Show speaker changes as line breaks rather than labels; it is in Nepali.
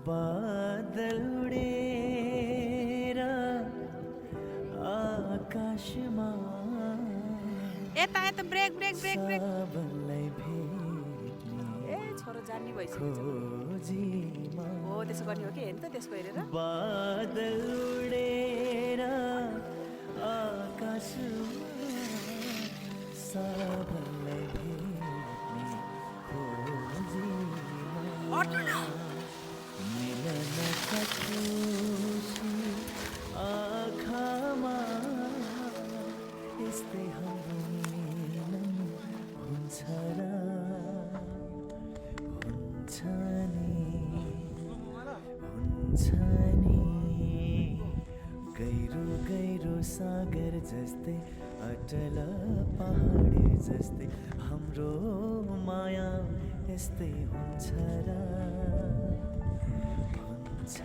बादल उडेर आकाशमा
यता यता ब्रेक ब्रेक ब्रेक ब्रेक
सबलाई भेट्ने
ए छोरो जान्ने भइसक्यो
खोजीमा
हो त्यसो गर्ने हो कि हेर्नु त त्यसको हेरेर
बादल उडेर आकाशमा सबलाई भेट्ने खोजीमा मिलनका खुसी आँखामा यस्तै हाम्रो मिलन हुन्छ र हुन्छ नि गहिरो गहिरो सागर जस्तै अटल पहाड जस्तै हाम्रो माया यस्तै हुन्छ र हुन्छ